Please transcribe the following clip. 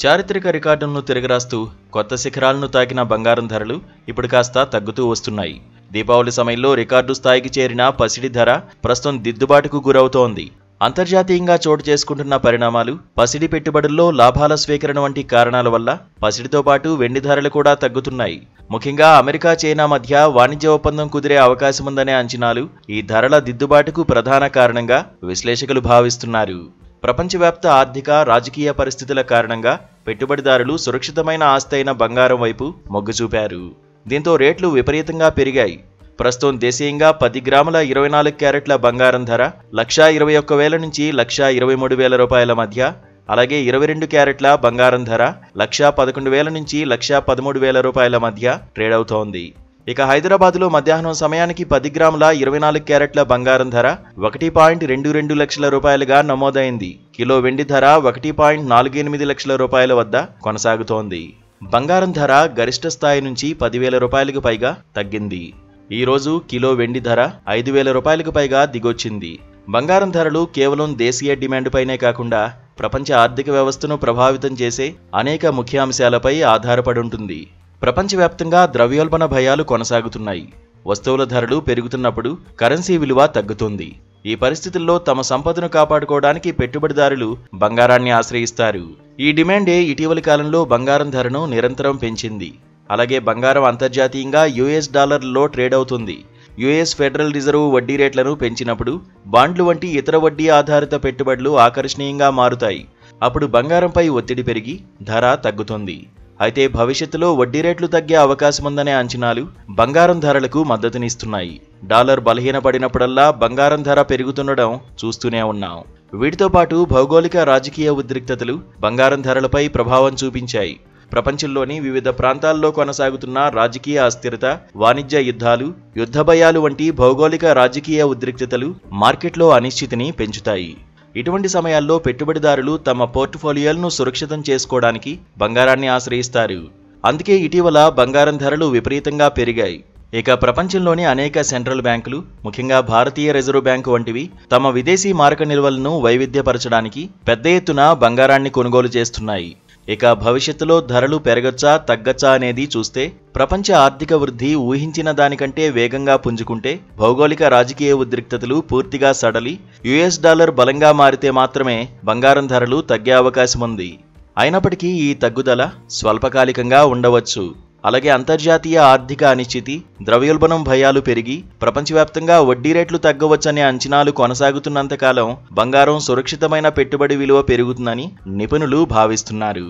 చారిత్రక రికార్డులను తిరగరాస్తూ కొత్త శిఖరాలను తాకిన బంగారం ధరలు ఇప్పుడు కాస్త తగ్గుతూ వస్తున్నాయి. దీపావళి సమయంలో రికార్డు స్థాయికి చేరిన పసిడి ధర ప్రస్తుతం దిద్దుబాటుకు గురవుతోంది. అంతర్జాతీయంగా చోటు చేసుకుంటున్న పరిణామాలు, పసిడి పెట్టుబడుల్లో లాభాల స్వీకరణ వంటి కారణాల వల్ల పసిడితో పాటు వెండి ధరలు కూడా తగ్గుతున్నాయి. ముఖ్యంగా అమెరికా, చైనా మధ్య వాణిజ్య ఒప్పందం కుదిరే అవకాశముందనే అంచనాలు ఈ ధరల దిద్దుబాటుకు ప్రధాన కారణంగా విశ్లేషకులు భావిస్తున్నారు. ప్రపంచవ్యాప్త ఆర్థిక, రాజకీయ పరిస్థితుల కారణంగా పెట్టుబడిదారులు సురక్షితమైన ఆస్తి అయిన బంగారం వైపు మొగ్గు చూపారు. దీంతో రేట్లు విపరీతంగా పెరిగాయి. ప్రస్తుతం దేశీయంగా 10 గ్రాముల 24 క్యారెట్ల బంగారం ధర 1,21,000 నుంచి 1,23,000 రూపాయల మధ్య, అలాగే 22 క్యారెట్ల బంగారం ధర 1,11,000 నుంచి 1,13,000 రూపాయల మధ్య ట్రేడ్ అవుతోంది. ఇక హైదరాబాద్లో మధ్యాహ్నం సమయానికి 10 గ్రాముల 24 క్యారెట్ల బంగారం ధర 1.22 లక్షల రూపాయలుగా నమోదైంది. కిలో వెండి ధర 1.48 లక్షల రూపాయల వద్ద కొనసాగుతోంది. బంగారం ధర గరిష్ట స్థాయి నుంచి 10,000 రూపాయలకు పైగా తగ్గింది. ఈ రోజు కిలో వెండి ధర 5,000 రూపాయలకు పైగా దిగొచ్చింది. బంగారం ధరలు కేవలం దేశీయ డిమాండ్ పైనే కాకుండా ప్రపంచ ఆర్థిక వ్యవస్థను ప్రభావితం చేసే అనేక ముఖ్య అంశాలపై ఆధారపడి ఉంటుంది. ప్రపంచవ్యాప్తంగా ద్రవ్యోల్బణ భయాలు కొనసాగుతున్నాయి. వస్తువుల ధరలు పెరుగుతున్నప్పుడు కరెన్సీ విలువ తగ్గుతుంది. ఈ పరిస్థితుల్లో తమ సంపదను కాపాడుకోవడానికి పెట్టుబడిదారులు బంగారాన్ని ఆశ్రయిస్తారు. ఈ డిమాండే ఇటీవలి కాలంలో బంగారం ధరను నిరంతరం పెంచింది. అలాగే బంగారం అంతర్జాతీయంగా US$లో ట్రేడ్ అవుతుంది. US ఫెడరల్ రిజర్వ్ వడ్డీ రేట్లను పెంచినప్పుడు బాండ్లు వంటి ఇతర వడ్డీ ఆధారిత పెట్టుబడులు ఆకర్షణీయంగా మారుతాయి. అప్పుడు బంగారంపై ఒత్తిడి పెరిగి ధర తగ్గుతుంది. అయితే భవిష్యత్తులో వడ్డీ రేట్లు తగ్గే అవకాశముందనే అంచనాలు బంగారం ధరలకు మద్దతునిస్తున్నాయి. డాలర్ బలహీనపడినప్పుడల్లా బంగారం ధర పెరుగుతుండడం చూస్తూనే ఉన్నాం. వీటితో పాటు భౌగోళిక, రాజకీయ ఉద్రిక్తతలు బంగారం ధరలపై ప్రభావం చూపించాయి. ప్రపంచంలోని వివిధ ప్రాంతాల్లో కొనసాగుతున్న రాజకీయ అస్థిరత, వాణిజ్య యుద్ధాలు, యుద్ధ భయాలు వంటి భౌగోళిక, రాజకీయ ఉద్రిక్తతలు మార్కెట్లో అనిశ్చితిని పెంచుతాయి. ఇటువంటి సమయాల్లో పెట్టుబడిదారులు తమ పోర్ట్ఫోలియోలను సురక్షితం చేసుకోవడానికి బంగారాన్ని ఆశ్రయిస్తారు. అందుకే ఇటీవల బంగారం ధరలు విపరీతంగా పెరిగాయి. ఇక ప్రపంచంలోని అనేక సెంట్రల్ బ్యాంకులు, ముఖ్యంగా భారతీయ రిజర్వ్ బ్యాంకు వంటివి తమ విదేశీ మారక నిల్వలను వైవిధ్యపరచడానికి పెద్ద ఎత్తున బంగారాన్ని కొనుగోలు చేస్తున్నాయి. ఇక భవిష్యత్తులో ధరలు పెరగచ్చా, తగ్గచ్చా అనేది చూస్తే ప్రపంచ ఆర్థిక వృద్ధి ఊహించిన దానికంటే వేగంగా పుంజుకుంటే, భౌగోళిక, రాజకీయ ఉద్రిక్తతలు పూర్తిగా సడలి US$ బలంగా మారితే మాత్రమే బంగారం ధరలు తగ్గే అవకాశం ఉంది. అయినప్పటికీ ఈ తగ్గుదల స్వల్పకాలికంగా ఉండవచ్చు. అలాగే అంతర్జాతీయ ఆర్థిక అనిశ్చితి, ద్రవ్యోల్బణం భయాలు పెరిగి ప్రపంచవ్యాప్తంగా వడ్డీ రేట్లు తగ్గవచ్చనే అంచనాలు కొనసాగుతున్నంతకాలం బంగారం సురక్షితమైన పెట్టుబడి విలువ పెరుగుతుందని నిపుణులు భావిస్తున్నారు.